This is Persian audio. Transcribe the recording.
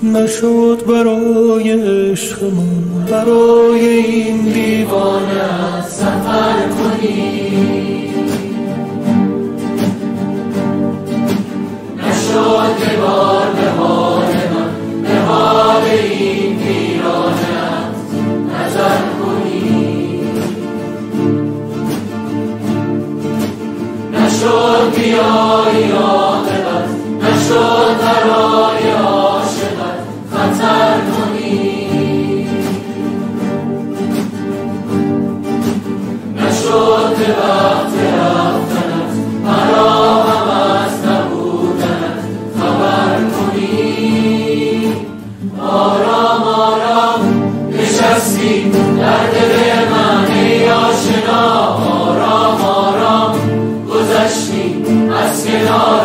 نشد برای عشقمون برای این دیوانه سفر کنی، نشد که بار به حال من به حال این ویرانه نظر کنی، نشد بیایی عاقبت، نشد برای عاشقت خطر کنی، نشد به وقت رفتنت مرا هم از نبودنت خبر کنی. آرام آرام نشستی در دل من ای آشنا، آرام آرام گذشتی از کنار